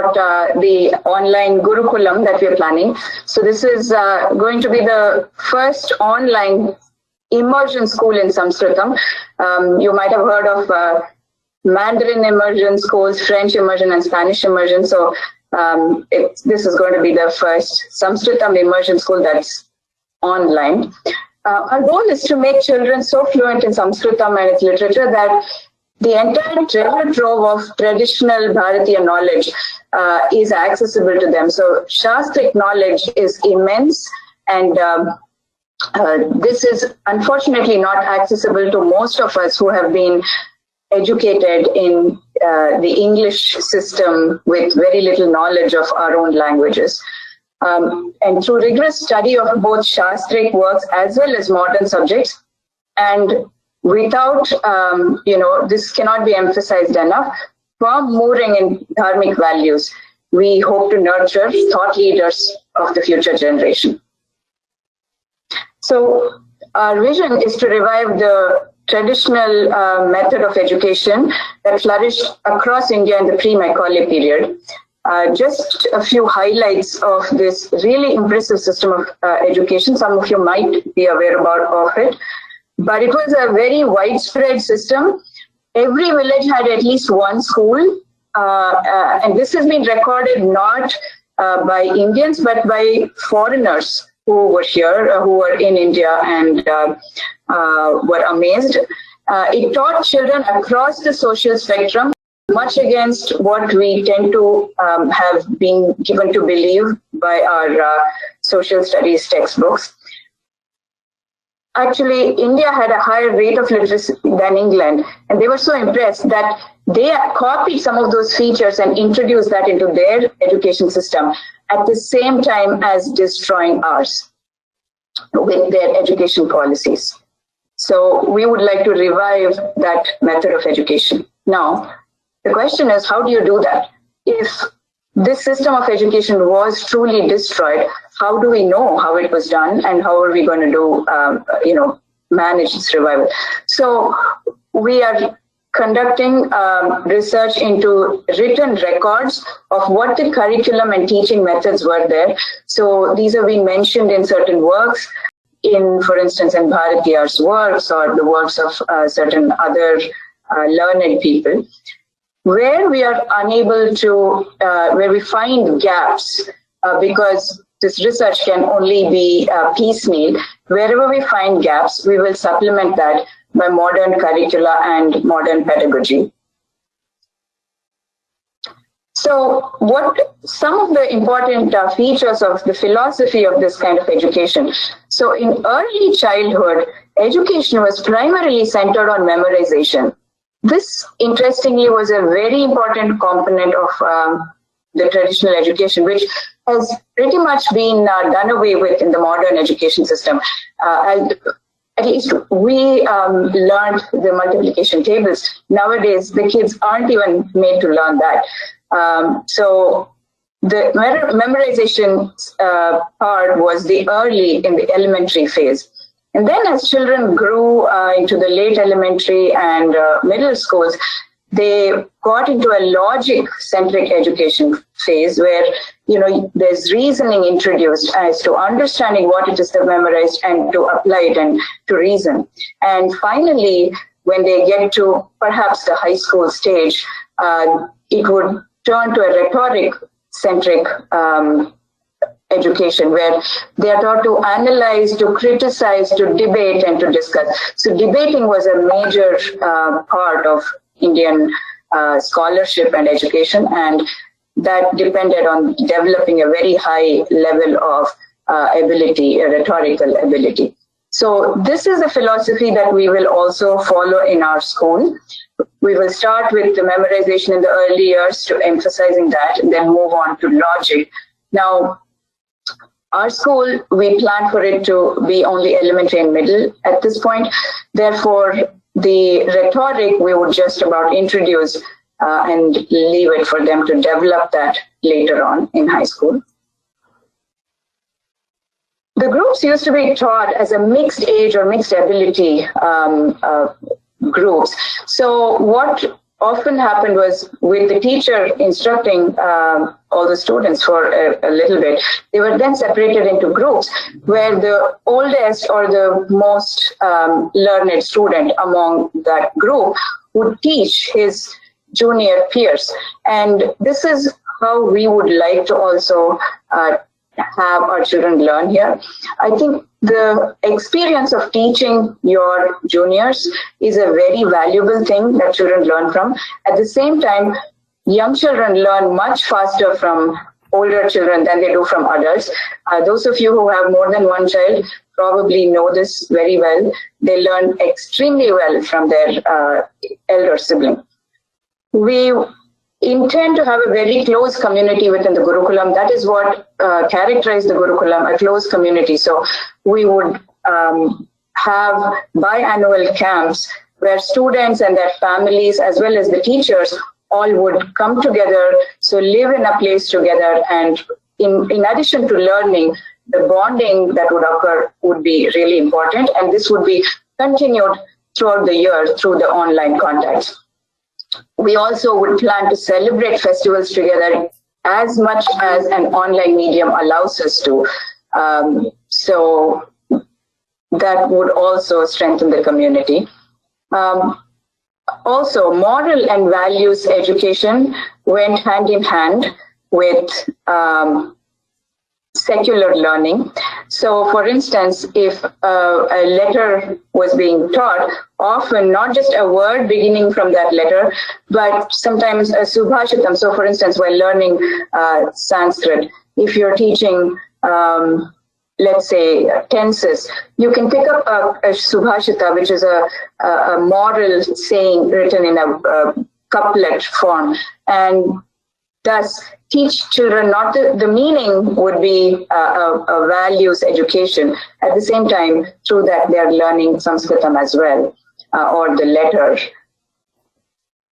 about the online Gurukulam that we're planning. So this is going to be the first online immersion school in Sanskritam. You might have heard of Mandarin immersion schools, French immersion, and Spanish immersion. So this is going to be the first Sanskritam immersion school that's online. Our goal is to make children so fluent in Sanskritam and its literature that the entire treasure trove of traditional Bharatiya knowledge is accessible to them. So Shastric knowledge is immense, and this is unfortunately not accessible to most of us who have been educated in the English system with very little knowledge of our own languages. And through rigorous study of both Shastric works as well as modern subjects, and without, this cannot be emphasized enough, from mooring in dharmic values, we hope to nurture thought leaders of the future generation. So our vision is to revive the traditional method of education that flourished across India in the pre-Macaulay period. Just a few highlights of this really impressive system of education. Some of you might be aware of it. But it was a very widespread system. Every village had at least one school, and this has been recorded not by Indians, but by foreigners who were here, who were in India and were amazed. It taught children across the social spectrum, much against what we tend to have been given to believe by our social studies textbooks. Actually, India had a higher rate of literacy than England, and they were so impressed that they copied some of those features and introduced that into their education system at the same time as destroying ours with their education policies. So we would like to revive that method of education. Now, the question is, how do you do that? If this system of education was truly destroyed, how do we know how it was done, and how are we going to do, manage its revival? So we are conducting research into written records of what the curriculum and teaching methods were there. So these have been mentioned in certain works, for instance, in Bharatiyar's works or the works of certain other learned people. Where we are unable to, where we find gaps, because this research can only be piecemeal, wherever we find gaps, we will supplement that by modern curricula and modern pedagogy. So some of the important features of the philosophy of this kind of education. So in early childhood, education was primarily centered on memorization. This, interestingly, was a very important component of the traditional education, which has pretty much been done away with in the modern education system. And at least we learned the multiplication tables. Nowadays, the kids aren't even made to learn that. So the memorization part was the early in the elementary phase. And then as children grew into the late elementary and middle schools, they got into a logic-centric education phase where, there's reasoning introduced as to understanding what it is they've memorized and to apply it and to reason. And finally, when they get to perhaps the high school stage, it would turn to a rhetoric-centric education where they are taught to analyze, to criticize, to debate, and to discuss. So debating was a major part of Indian scholarship and education, and that depended on developing a very high level of ability, rhetorical ability. So this is a philosophy that we will also follow in our school. We will start with the memorization in the early years to emphasizing that, and then move on to logic. Now, our school, we plan for it to be only elementary and middle at this point. Therefore, the rhetoric we would just about introduce and leave it for them to develop that later on in high school. The groups used to be taught as a mixed age or mixed ability groups. So what often happened was, with the teacher instructing all the students for a little bit, they were then separated into groups where the oldest or the most learned student among that group would teach his junior peers. And this is how we would like to also have our children learn here. I think the experience of teaching your juniors is a very valuable thing that children learn from. At the same time, young children learn much faster from older children than they do from adults. Those of you who have more than one child probably know this very well. They learn extremely well from their elder sibling. We intend to have a very close community within the Gurukulam. That is what characterized the Gurukulam, a close community. So we would have biannual camps where students and their families, as well as the teachers, all would come together, so live in a place together. And in addition to learning, the bonding that would occur would be really important. And this would be continued throughout the year through the online contacts. We also would plan to celebrate festivals together as much as an online medium allows us to. So that would also strengthen the community. Also, moral and values education went hand in hand with secular learning. So, for instance, if a letter was being taught, often not just a word beginning from that letter, but sometimes a subhashitam. So, for instance, while learning Sanskrit, if you're teaching, let's say, tenses, you can pick up a subhashita, which is a moral saying written in a couplet form, and thus teach children not the meaning would be a values education. At the same time, through that, they are learning Sanskritam as well, or the letter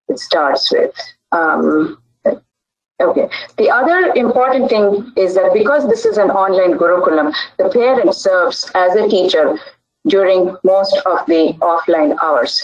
it starts with. Okay. The other important thing is that because this is an online Gurukulam, the parent serves as a teacher during most of the offline hours.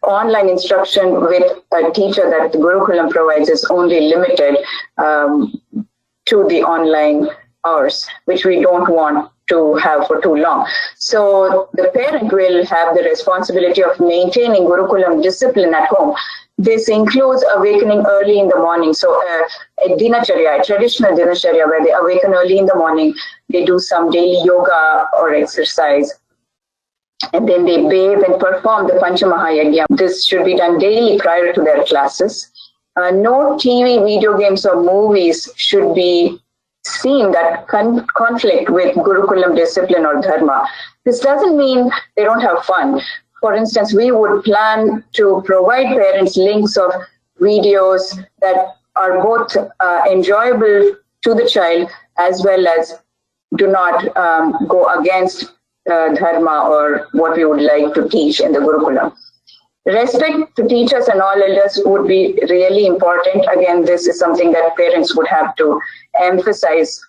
Online instruction with a teacher that the Gurukulam provides is only limited to the online hours, which we don't want to have for too long. So the parent will have the responsibility of maintaining Gurukulam discipline at home. This includes awakening early in the morning. So a dinacharya, a traditional dinacharya, where they awaken early in the morning, they do some daily yoga or exercise, and then they bathe and perform the Panchamahayagya. This should be done daily prior to their classes. No TV, video games, or movies should be seen that conflict with Gurukulam discipline or dharma. This doesn't mean they don't have fun. For instance, we would plan to provide parents links of videos that are both enjoyable to the child as well as do not go against dharma or what we would like to teach in the Gurukulam. Respect to teachers and all elders would be really important. Again, this is something that parents would have to emphasize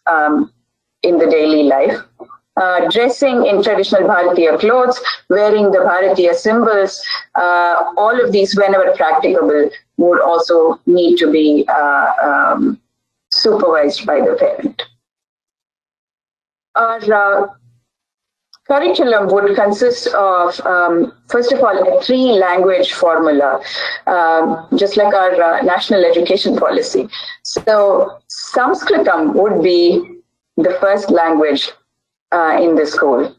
in the daily life. Dressing in traditional Bharatiya clothes, wearing the Bharatiya symbols, all of these, whenever practicable, would also need to be supervised by the parent. Our curriculum would consist of, first of all, a 3-language formula, just like our national education policy. So Sanskritam would be the first language in the school.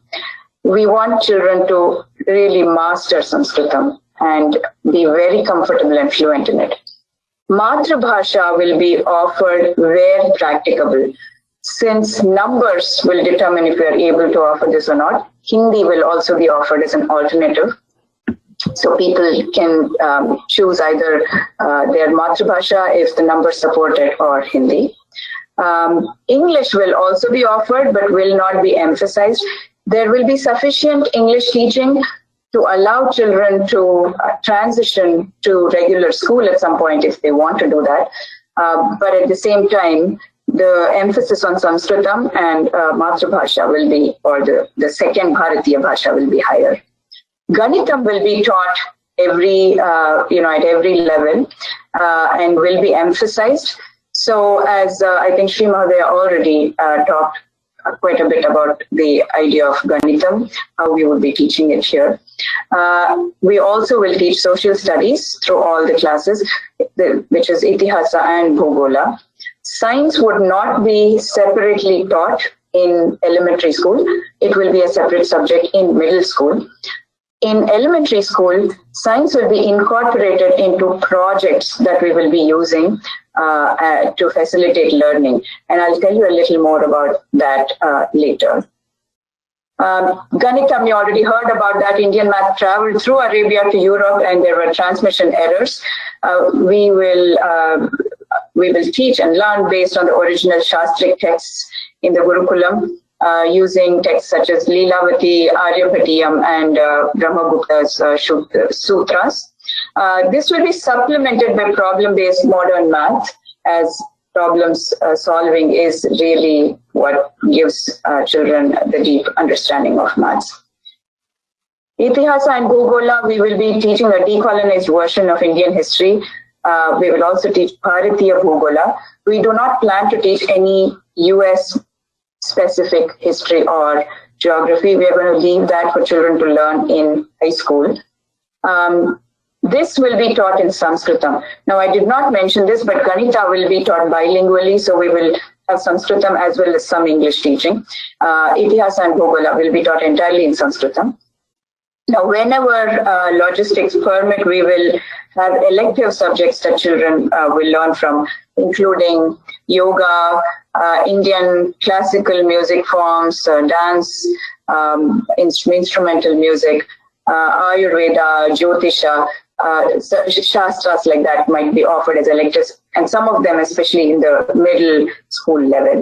We want children to really master Sanskritam and be very comfortable and fluent in it. Matrabhasha will be offered where practicable. Since numbers will determine if we are able to offer this or not, Hindi will also be offered as an alternative. So people can choose either their Matrabhasha if the numbers support it, or Hindi. English will also be offered but will not be emphasized. There will be sufficient English teaching to allow children to transition to regular school at some point if they want to do that. But at the same time, the emphasis on Sanskritam and Matrabhasha will be, or the second Bharatiya Bhasha will be higher. Ganitam will be taught every, at every level, and will be emphasized. So as I think Sri Mahadaya already talked quite a bit about the idea of Ganitam, how we will be teaching it here. We also will teach social studies through all the classes, which is Itihasa and Bhugola. Science would not be separately taught in elementary school. It will be a separate subject in middle school. In elementary school, science will be incorporated into projects that we will be using to facilitate learning. And I'll tell you a little more about that later. Ganitam, you already heard about that. Indian math traveled through Arabia to Europe and there were transmission errors. We will teach and learn based on the original Shastric texts in the Gurukulam, using texts such as Leelavati, Aryabhatiyam, and Brahmagupta's Sutras. This will be supplemented by problem-based modern math, as problems solving is really what gives children the deep understanding of maths. Itihasa and Bhugola, we will be teaching a decolonized version of Indian history. We will also teach Bharatiya Bhugola. We do not plan to teach any US specific history or geography. We are going to leave that for children to learn in high school. This will be taught in Sanskritam. Now, I did not mention this, but Ganita will be taught bilingually, so we will have Sanskritam as well as some English teaching. Itihasa and Bhugola will be taught entirely in Sanskritam. Now, whenever logistics permit, we will have elective subjects that children will learn from, including yoga, Indian classical music forms, dance, instrumental music, Ayurveda, Jyotisha, Shastras like that might be offered as electives, and some of them especially in the middle school level.